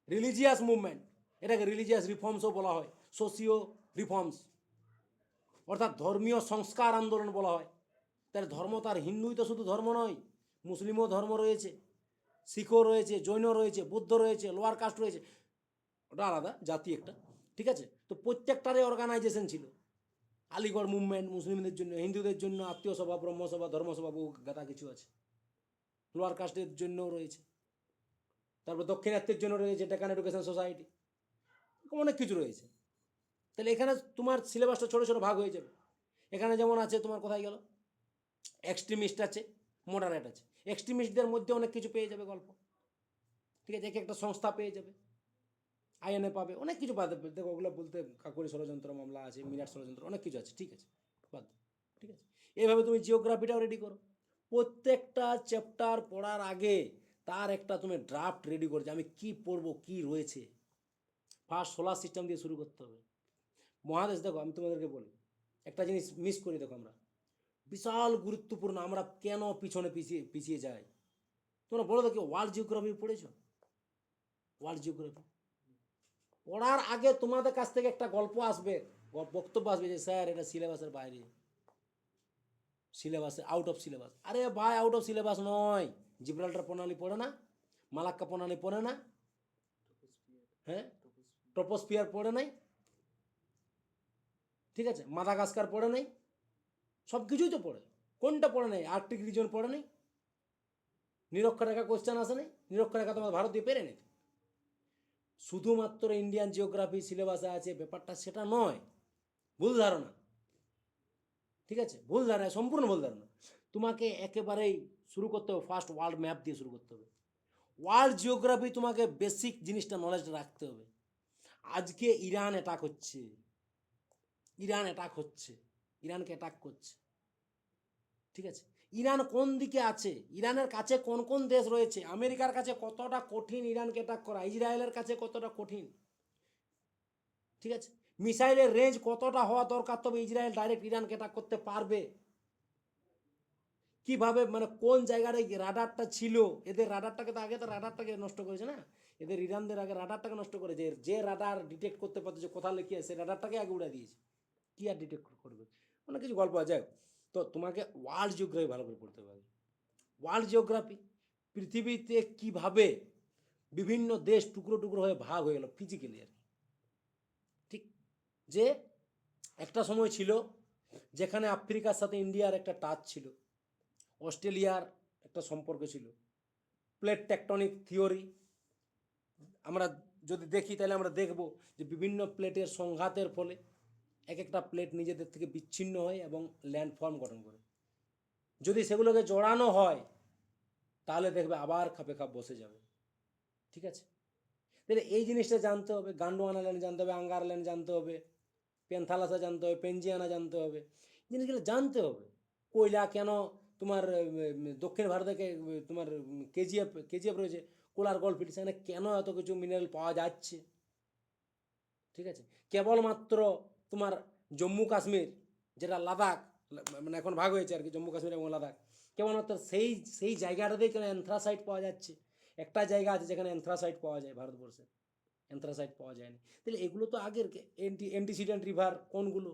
রিলিজিয়াস মুভমেন্ট, এটাকে রিলিজিয়াস রিফর্মসও বলা হয়, সোশিও রিফর্মস, অর্থাৎ ধর্মীয় সংস্কার আন্দোলন বলা হয়। তাহলে ধর্ম তো আর হিন্দুই তো শুধু ধর্ম নয়, মুসলিমও ধর্ম রয়েছে, শিখও রয়েছে, জৈন রয়েছে, বৌদ্ধ রয়েছে, লোয়ার কাস্ট রয়েছে, ওটা আলাদা জাতি একটা। ঠিক আছে, তো প্রত্যেকটারই অর্গানাইজেশন ছিল। আলিগড় মুভমেন্ট মুসলিমদের জন্য, হিন্দুদের জন্য আত্মীয় সভা, ব্রহ্মসভা, ধর্মসভা, বহু গাদা কিছু আছে। লোয়ার কাস্টের জন্যও রয়েছে, তারপর দক্ষিণাত্যের জন্য রয়েছে ডেকান এডুকেশন সোসাইটি, অনেক কিছু রয়েছে। তাহলে এখানে তোমার সিলেবাসটা ছোটো ছোটো ভাগ হয়ে যাবে। এখানে যেমন আছে তোমার, কোথায় গেল, এক্সট্রিমিস্ট আছে, মডারেট আছে। এক্সট্রিমিস্টদের মধ্যে অনেক কিছু পেয়ে যাবে গল্প। ঠিক আছে, এক একটা সংস্থা পেয়ে যাবে, আইএনএ পাবে, অনেক কিছু পাবে। দেখো ওগুলো বলতে কাকুরি ষড়যন্ত্র মামলা আছে, মিরাট ষড়যন্ত্র, অনেক কিছু আছে। ঠিক আছে, বাদ। ঠিক আছে, এইভাবে তুমি জিওগ্রাফিটাও রেডি করো। প্রত্যেকটা চ্যাপ্টার পড়ার আগে তার একটা তুমি ড্রাফট রেডি করছো, আমি কি পড়বো, কি রয়েছে। ফার্স্ট সোলার সিস্টেম দিয়ে শুরু করতে হবে। মহাদেশ দেখো, আমি তোমাদেরকে বলি একটা জিনিস মিস করি, দেখো আমরা বিশাল গুরুত্বপূর্ণ, আমরা কেন পিছনে পিছিয়ে পিছিয়ে যাই। তোমরা বলো দেখি, ওয়ার্ল্ড জিওগ্রাফি পড়েছো? ওয়ার্ল্ড জিওগ্রাফি পড়ার আগে তোমাদের কাছ থেকে একটা গল্প আসবে, বক্তব্য আসবে যে স্যার এটা সিলেবাসের বাইরে, সিলেবাসে আউট অফ সিলেবাস। আরে ভাই, আউট অফ সিলেবাস নয়। জিব্রাল্টার প্রণালী পড়ে না? মালাক্কা প্রণালী পড়ে না? হ্যাঁ, ট্রপোস্ফিয়ার পড়ে নাই? ঠিক আছে, মাদাগাস্কার পড়ে নাই? সব কিছুই তো পড়ে। কোনটা পড়ে নাই? আর্কটিক রিজন পড়ে নাই? নিরক্ষরেখা কোশ্চেন আসে নাই? নিরক্ষরেখা তোমার ভারত দিয়ে পেরে নেই। শুধুমাত্র ইন্ডিয়ান জিওগ্রাফি সিলেবাসে আছে ব্যাপারটা সেটা নয়, ভুল ধারণা। ঠিক আছে, ভুল ধারণা, সম্পূর্ণ ভুল ধারণা। তোমাকে একেবারেই শুরু করতে হবে ফার্স্ট ওয়ার্ল্ড ম্যাপ দিয়ে শুরু করতে হবে। ওয়ার্ল্ড জিওগ্রাফি তোমাকে বেসিক জিনিসটা নলেজ রাখতে হবে। আজকে ইরান অ্যাটাক হচ্ছে, ইরান অ্যাটাক হচ্ছে, ইরানকে অ্যাটাক করছে, ঠিক আছে? ইরান কোন দিকে আছে, ইরানের কাছে কোন কোন দেশ রয়েছে, আমেরিকার কাছে কতটা কঠিন ইরানকে অ্যাটাক করা, ইসরায়েলের কাছে কতটা কঠিন, ঠিক আছে? মিসাইলের রেঞ্জ কতটা হওয়া দরকার তবে ইসরায়েল ডাইরেক্ট ইরানকে অ্যাটাক করতে পারবে, কিভাবে মানে কোন জায়গায় রাডারটা ছিল, এদের রাডারটাকে তো আগে তো রাডারটাকে নষ্ট করেছে না, এদের ইরানদের আগে রাডারটাকে নষ্ট করেছে, যে রাডার ডিটেক্ট করতে পারতো যে কোথা লেখে সে রাডারটাকে আগে উড়া দিয়েছে, কি আর ডিটেক্ট করবে, অনেক কিছু গল্প আছে। তো তোমাকে ওয়ার্ল্ড জিওগ্রাফি ভালো করে পড়তে হবে। ওয়ার্ল্ড জিওগ্রাফি পৃথিবীতে কিভাবে বিভিন্ন দেশ টুকরো টুকরো হয়ে ভাগ হয়ে গেল ফিজিক্যালি আর কি, ঠিক? যে একটা সময় ছিল যেখানে আফ্রিকার সাথে ইন্ডিয়ার একটা টাচ ছিল, অস্ট্রেলিয়ার একটা সম্পর্ক ছিল, প্লেট টেকটনিক থিওরি আমরা যদি দেখি তাহলে আমরা দেখব যে বিভিন্ন প্লেটের সংঘাতের ফলে এক একটা প্লেট নিজেদের থেকে বিচ্ছিন্ন হয় এবং ল্যান্ডফর্ম গঠন করে, যদি সেগুলোকে জড়ানো হয় তাহলে দেখবে আবার খাপে খাপ বসে যাবে, ঠিক আছে? তাহলে এই জিনিসটা জানতে হবে, গান্ডোয়ানা ল্যান্ড জানতে হবে, আঙ্গার ল্যান্ড জানতে হবে, পেনথালাসা জানতে হবে, পেনজিয়ানা জানতে হবে, জিনিসগুলো জানতে হবে। কয়লা কেন তোমার দক্ষিণ ভারত থেকে তোমার কেজিএফ কেজিএফ রয়েছে, কোলার গল্ফ ফিল্ড, সেখানে কেন এত কিছু মিনারেল পাওয়া যাচ্ছে, ঠিক আছে? কেবলমাত্র তোমার জম্মু কাশ্মীর, যেটা লাদাখ, মানে এখন ভাগ হয়েছে আর কি, জম্মু কাশ্মীর এবং লাদাখ, কেবলমাত্র সেই সেই জায়গাটাতেই কেন অ্যানথ্রাসাইট পাওয়া যাচ্ছে, একটা জায়গা আছে যেখানে অ্যানথ্রাসাইট পাওয়া যায় ভারতবর্ষে, অ্যানথ্রাসাইট পাওয়া যায়নি। তাহলে এগুলো তো আগের অ্যান্টিসিডেন্ট রিভার কোনগুলো,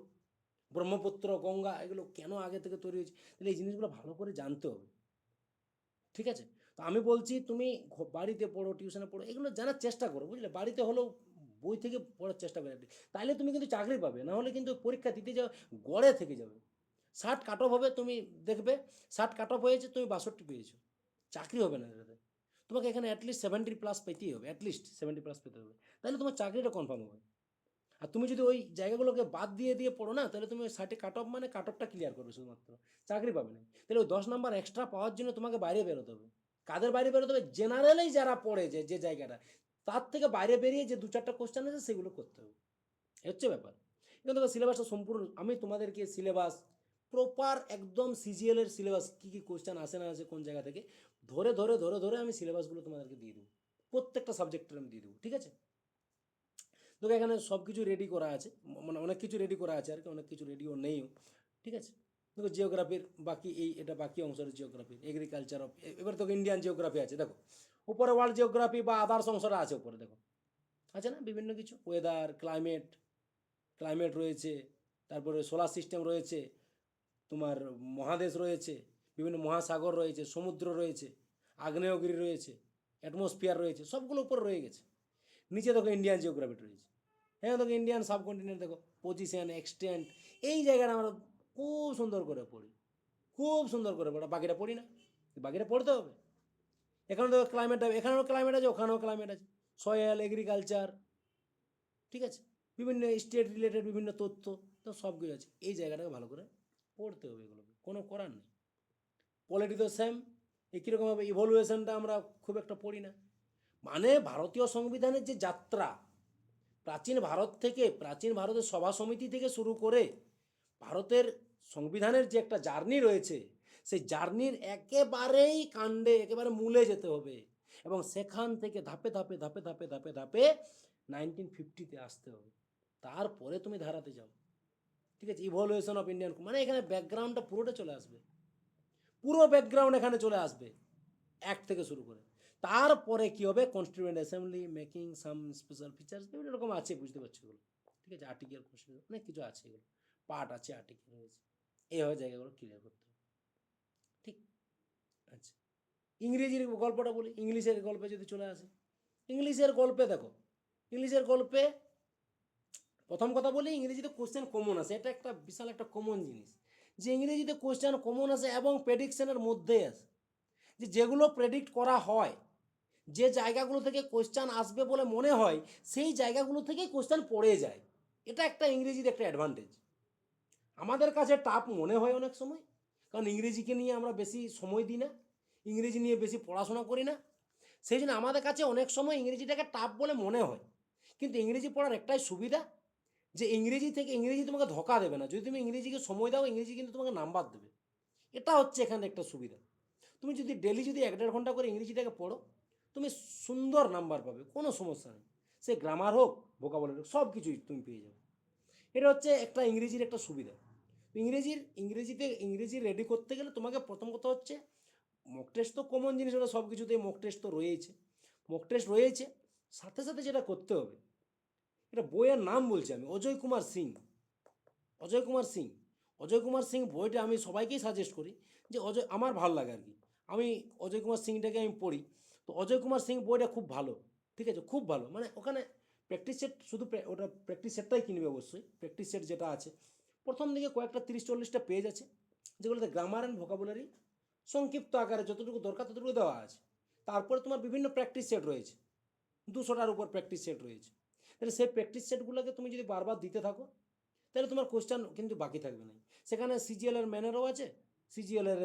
ব্রহ্মপুত্র, গঙ্গা, এগুলো কেন আগে থেকে তৈরি হয়েছে, তাহলে এই জিনিসগুলো ভালো করে জানতে হবে, ঠিক আছে? তো আমি বলছি তুমি বাড়িতে পড়ো, টিউশনে পড়ো, এগুলো জানার চেষ্টা করো, বুঝলে? বাড়িতে হলেও বই থেকে পড়ার চেষ্টা করে, তাইলে তুমি কিন্তু চাকরি পাবে, না হলে কিন্তু পরীক্ষা দিতে যাও গড়ে থেকে যাবে। 60 কাট অফ হবে, তুমি দেখবে 60 কাট অফ হয়েছে, তুমি 62 পেয়েছো, চাকরি হবে না এটাতে, তোমাকে এখানে অ্যাটলিস্ট 70+ পেতেই হবে, অ্যাটলিস্ট 70+ পেতে হবে, তাহলে তোমার চাকরিটা কনফার্ম হবে। আর তুমি যদি ওই জায়গাগুলোকে বাদ দিয়ে দিয়ে পড়ো না, তাহলে তুমি ওই 60 কাট অফ মানে কাট অফটা ক্লিয়ার করবে শুধুমাত্র, চাকরি পাবে না। তাহলে ওই 10 নাম্বার এক্সট্রা পাওয়ার জন্য তোমাকে বাইরে বেরোতে হবে। কাদের বাইরে বেরোতে হবে? জেনারেলেই যারা পড়ে যে জায়গাটা, তার থেকে বাইরে বেরিয়ে যে 2-4টা কোশ্চেন আছে সেগুলো করতে হবে, এ হচ্ছে ব্যাপার। কিন্তু দেখো সিলেবাসটা সম্পূর্ণ, আমি তোমাদেরকে সিলেবাস প্রপার একদম সিজিএল এর সিলেবাস কী কী কোশ্চেন আসে না আসে কোন জায়গা থেকে ধরে ধরে ধরে ধরে আমি সিলেবাসগুলো তোমাদেরকে দিয়ে দেবো, প্রত্যেকটা সাবজেক্টের আমি দিয়ে দেবো, ঠিক আছে? তোকে এখানে সব কিছু রেডি করা আছে, মানে অনেক কিছু রেডি করা আছে আর কি, অনেক কিছু রেডিও নেইও, ঠিক আছে? দেখো জিওগ্রাফির বাকি এটা বাকি অংশের জিওগ্রাফির এগ্রিকালচার অফ, এবার তোকে ইন্ডিয়ান জিওগ্রাফি আছে দেখো, উপরে ওয়ার্ল্ড জিওগ্রাফি বা আদার্স অংশটা আছে উপরে দেখো, আছে না বিভিন্ন কিছু, ওয়েদার, ক্লাইমেট, ক্লাইমেট রয়েছে, তারপরে সোলার সিস্টেম রয়েছে, তোমার মহাদেশ রয়েছে, বিভিন্ন মহাসাগর রয়েছে, সমুদ্র রয়েছে, আগ্নেয়গিরি রয়েছে, অ্যাটমসফিয়ার রয়েছে, সবগুলো উপরে রয়ে গেছে। নিচে দেখো ইন্ডিয়ান জিওগ্রাফি রয়েছে, হ্যাঁ দেখো ইন্ডিয়ান সাবকন্টিনেন্ট, দেখো পজিশন, এক্সটেন্ট, এই জায়গাটা আমরা খুব সুন্দর করে পড়ি, খুব সুন্দর করে পড়া, বাকিটা পড়ি না, বাকিটা পড়তে হবে। এখানে দেখো ক্লাইমেট, এখানেও ক্লাইমেট আছে, ওখানেও ক্লাইমেট আছে, সয়েল, এগ্রিকালচার, ঠিক আছে, বিভিন্ন স্টেট রিলেটেড বিভিন্ন তথ্য, তো সব কিছু আছে, এই জায়গাটাকে ভালো করে পড়তে হবে, এগুলোকে কোনো করার নেই। পলিটি তো সেম, একই রকমভাবে ইভলিউশনটা আমরা খুব একটা পড়ি না, মানে ভারতীয় সংবিধানের যে যাত্রা, প্রাচীন ভারত থেকে, প্রাচীন ভারতের সভা সমিতি থেকে শুরু করে ভারতের সংবিধানের যে একটা জার্নি রয়েছে, সেই জার্নির একেবারেই কাণ্ডে একেবারে মূলে যেতে হবে, এবং সেখান থেকে ধাপে ধাপে ধাপে ধাপে ধাপে ধাপে 1950-তে আসতে হবে, তারপরে তুমি ধারাতে যাও, ঠিক আছে? ইভলিউশন অফ ইন্ডিয়ান, মানে এখানে ব্যাকগ্রাউন্ডটা পুরোটা চলে আসবে, পুরো ব্যাকগ্রাউন্ড এখানে চলে আসবে, অ্যাক্ট থেকে শুরু করে, তারপরে কি হবে, constituent assembly, making some special features, বিভিন্ন রকম আছে, বুঝতে পারছো এগুলো, ঠিক আছে? আর্টিকেল, কনস্টিটিউশন, অনেক কিছু আছে, এগুলো পার্ট আছে, আর্টিকেল রয়েছে, এইভাবে জায়গাগুলো ক্লিয়ার করতে হবে, ঠিক? আচ্ছা, ইংরেজির গল্পটা বলি, ইংলিশের গল্পে যদি চলে আসে, ইংলিশের গল্পে দেখো, ইংলিশের গল্পে প্রথম কথা বলি, ইংরেজিতে কোশ্চেন কমন আসে, এটা একটা বিশাল একটা কমন জিনিস, যে ইংরেজিতে কোশ্চেন কমন আসে এবং প্রেডিকশনের মধ্যে আসে, যে যেগুলো প্রেডিক্ট করা হয়, যে জায়গাগুলো থেকে কোশ্চেন আসবে বলে মনে হয়, সেই জায়গাগুলো থেকেই কোশ্চেন পড়ে যায়, এটা একটা ইংরেজির একটা অ্যাডভান্টেজ। আমাদের কাছে টাফ মনে হয় অনেক সময়, কারণ ইংরেজিকে নিয়ে আমরা বেশি সময় দিই না, ইংরেজি নিয়ে বেশি পড়াশোনা করি না, সেই জন্য আমাদের কাছে অনেক সময় ইংরেজিটাকে টাফ বলে মনে হয়, কিন্তু ইংরেজি পড়ার একটাই সুবিধা, যে ইংরেজি তোমাকে ধোকা দেবে না। যদি তুমি ইংরেজিকে সময় দাও, ইংরেজি কিন্তু তোমাকে নাম্বার দেবে। এটা হচ্ছে এখানে একটা সুবিধা। তুমি যদি ডেলি যদি 1-1.5 ঘন্টা করে ইংরেজিটাকে পড়ো, তুমি সুন্দর নাম্বার পাবে, কোনো সমস্যা নেই। সে গ্রামার হোক, ভোকাবুলারি হোক, সব কিছুই তুমি পেয়ে যাবে। এটা হচ্ছে একটা ইংরেজির একটা সুবিধা। ইংরেজি রেডি করতে গেলে তোমাকে প্রথম কথা হচ্ছে মক টেস্ট তো কমন জিনিস, ওটা সব কিছুতেই মক টেস্ট তো রয়েছে। মক টেস্ট রয়েছে, সাথে সাথে যেটা করতে হবে, এটা বইয়ের নাম বলছি আমি, অজয় কুমার সিং। অজয় কুমার সিং অজয় কুমার সিং বইটা আমি সবাইকেই সাজেস্ট করি, যে আমার ভালো লাগে আর কি, আমি অজয় কুমার সিংটাকে আমি পড়ি। তো অজয় কুমার সিং বইটা খুব ভালো, ঠিক আছে, খুব ভালো। মানে ওখানে প্র্যাকটিস সেট, শুধু ওটা প্র্যাকটিস সেটটাই কিনবে অবশ্যই। প্র্যাকটিস সেট যেটা আছে, প্রথম দিকে কয়েকটা 30-40টা পেজ আছে, যেগুলোতে গ্রামার অ্যান্ড ভোকাবুলারি সংক্ষিপ্ত আকারে যতটুকু দরকার ততটুকু দেওয়া আছে। তারপরে তোমার বিভিন্ন প্র্যাকটিস সেট রয়েছে, 200টার উপর প্র্যাকটিস সেট রয়েছে। তাহলে সেই প্র্যাকটিস সেটগুলোকে তুমি যদি বারবার দিতে থাকো, তাহলে তোমার কোশ্চেন কিন্তু বাকি থাকবে না। সেখানে সিজিএলের ম্যানেরও আছে, সিজিএলের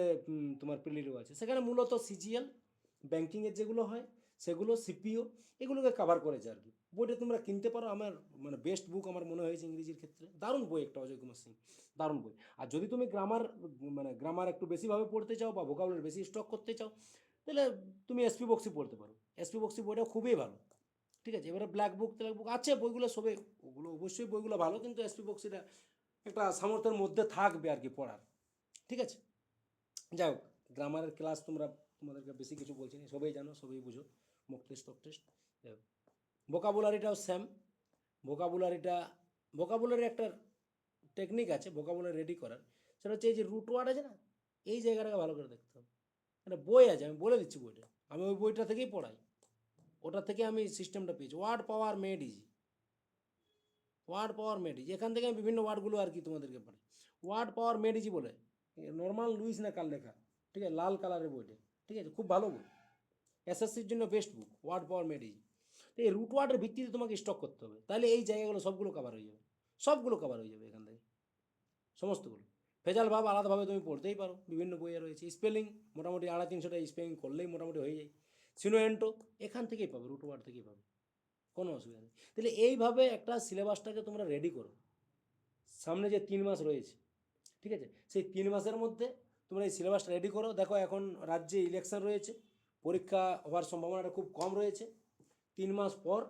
তোমার প্রিলিরও আছে। সেখানে মূলত সিজিএল ব্যাঙ্কিংয়ের যেগুলো হয় সেগুলো, সিপিও, এগুলোকে কভার করেছে আর কি। বইটা তোমরা কিনতে পারো, আমার মানে বেস্ট বুক আমার মনে হয়েছে ইংরেজির ক্ষেত্রে। দারুণ বই একটা অজয় কুমার সিং, দারুণ বই। আর যদি তুমি গ্রামার একটু বেশিভাবে পড়তে চাও বা ভোকাবুলারি বেশি স্টক করতে চাও, তাহলে তুমি এসপি বক্সি পড়তে পারো। এসপি বক্সি বইটা খুবই ভালো, ঠিক আছে। এবারে ব্ল্যাক বুক ট্ল্যাক বুক আছে বইগুলো সবে, ওগুলো অবশ্যই বইগুলো ভালো, কিন্তু এসপি বক্সিটা একটা সামর্থ্যের মধ্যে থাকবে আর কি পড়ার, ঠিক আছে। যাই হোক, গ্রামারের ক্লাস তোমাদেরকে বেশি কিছু বলছি না, সবাই জানো, সবাই বুঝো, মক টেস্ট টক টেস্ট। যাই হোক, ভোকাবুলারিটাও সেম। ভোকাবুলারিটা ভোকাবুলারি একটা টেকনিক আছে ভোকাবুলারি রেডি করার। সেটা হচ্ছে এই যে রুট ওয়ার্ড আছে না, এই জায়গাটাকে ভালো করে দেখতে হবে। একটা বই আছে, আমি বলে দিচ্ছি বইটা, আমি ওই বইটা থেকেই পড়াই, ওটা থেকে আমি সিস্টেমটা পেয়েছি। ওয়ার্ড পাওয়ার মেড ইজি, ওয়ার্ড পাওয়ার মেড ইজি, এখান থেকে আমি বিভিন্ন ওয়ার্ডগুলো আর কি তোমাদেরকে পড়াই। ওয়ার্ড পাওয়ার মেড ইজি বলে নর্মাল লুইস না কার লেখা, ঠিক আছে, লাল কালারের বইটা, ঠিক আছে, খুব ভালো বই, এসএসসির জন্য বেস্ট বুক, ওয়ার্ড পাওয়ার মেড ইজি। তো এই রুট ওয়ার্ডের ভিত্তিতে তোমাকে স্টক করতে হবে, তাহলে এই জায়গাগুলো সবগুলো কভার হয়ে যাবে, সবগুলো কভার হয়ে যাবে এখান থেকে, সমস্তগুলো। ভেজাল ভাব আলাদাভাবে তুমি পড়তেই পারো, বিভিন্ন বইয়ে রয়েছে। স্পেলিং মোটামুটি 250-300টা স্পেলিং করলেই মোটামুটি হয়ে যায়। সিনোএন্টো এখান থেকেই পাবে, রুট ওয়ার্ড থেকেই পাবে, কোনো অসুবিধা নেই। তাহলে এইভাবে একটা সিলেবাসটাকে তোমরা রেডি করো। সামনে যে 3 মাস রয়েছে, ঠিক আছে, সেই 3 মাসের মধ্যে তোমরা এই সিলেবাসটা রেডি করো। দেখো এখন রাজ্যে ইলেকশন রয়েছে, পরীক্ষা হওয়ার সম্ভাবনাটা খুব কম রয়েছে। 3 মাস পর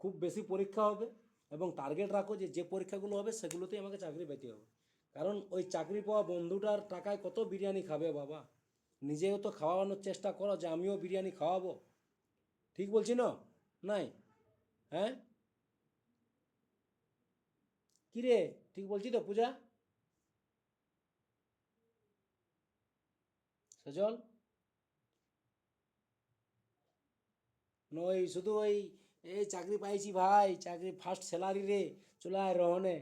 খুব বেশি পরীক্ষা হবে, এবং টার্গেট রাখো যে যে পরীক্ষাগুলো হবে সেগুলোতেই আমাকে চাকরি পেতে হবে। কারণ ওই চাকরি পাওয়া বন্ধুটার টাকায় কত বিরিয়ানি খাবে বাবা, নিজেও তো খাওয়ানোর চেষ্টা করো যে আমিও বিরিয়ানি খাওয়াবো। ঠিক বলছি না? নাই? হ্যাঁ, কী রে, ঠিক বলছি তো পূজা, সজল? নই শুধু ওই, এই চাকরি পাইছি ভাই, চাকরি ফার্স্ট স্যালারি রে, চলে আয় রহনে,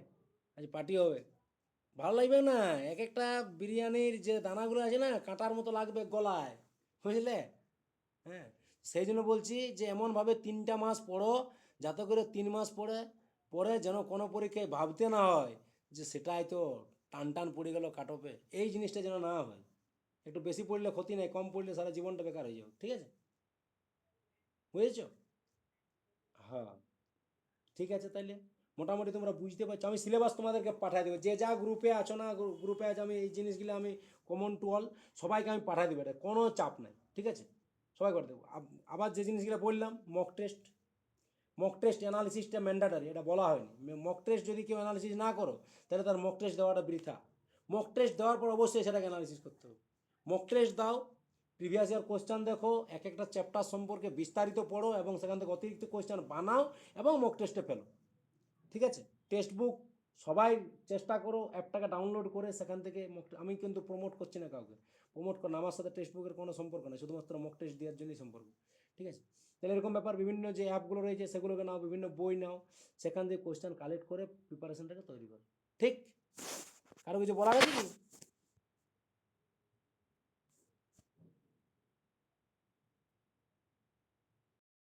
আজ পার্টি হবে। ভালো লাগবে না? এক একটা বিরিয়ানির যে দানাগুলো আছে না, কাঁটার মতো লাগবে গলায়, বুঝলে? হ্যাঁ, সেই জন্য বলছি যে এমনভাবে 3টা মাস পড়ো, যাতে করে 3 মাস পরে পরে যেন কোনো পরীক্ষায় ভাবতে না হয় যে সেটাই তো টান টান পড়ে গেল কাট অফে, এই জিনিসটা যেন না হয়। একটু বেশি পড়লে ক্ষতি নেই, কম পড়লে সারা জীবনটা বেকার হয়ে যাবে, ঠিক আছে, বুঝেছো? হ্যাঁ, ঠিক আছে, তাইলে মোটামুটি তোমরা বুঝতে পারছো। আমি সিলেবাস তোমাদেরকে পাঠিয়ে দেবো, যে যা গ্রুপে আছো না, গ্রুপে আছে, আমি এই জিনিসগুলো আমি কমন টু অল সবাইকে আমি পাঠিয়ে দেবো, এটা কোনো চাপ নাই, ঠিক আছে, সবাই করে দেবো। আবার যে জিনিসগুলো বললাম, মক টেস্ট অ্যানালিসিসটা ম্যান্ডেটারি, এটা বলা হয়নি। মক টেস্ট যদি কেউ অ্যানালিসিস না করো, তাহলে তার মক টেস্ট দেওয়াটা বৃথা। মক টেস্ট দেওয়ার পর অবশ্যই সেটাকে অ্যানালিসিস করতে হবে। মক টেস্ট দাও, প্রিভিয়াস ইয়ার কোশ্চেন দেখো, এক একটা চ্যাপ্টার সম্পর্কে বিস্তারিত পড়ো, এবং সেখান থেকে অতিরিক্ত কোশ্চেন বানাও এবং মক টেস্টে ফেলো, ঠিক আছে। টেক্সট বুক সবাই চেষ্টা করো অ্যাপটাকে ডাউনলোড করে সেখান থেকে আমি কিন্তু প্রমোট করছি না কাউকে, প্রমোট করুন, আমার সাথে টেক্সট বুকের কোনো সম্পর্ক নেই, শুধুমাত্র মক টেস্ট দেওয়ার জন্যই সম্পর্ক, ঠিক আছে। তাহলে এরকম ব্যাপার, বিভিন্ন যে অ্যাপগুলো রয়েছে সেগুলোকে নাও, বিভিন্ন বই নাও, সেখান থেকে কোশ্চেন কালেক্ট করে প্রিপারেশনটাকে তৈরি করো, ঠিক। কারো কিছু বলা গেছে কি?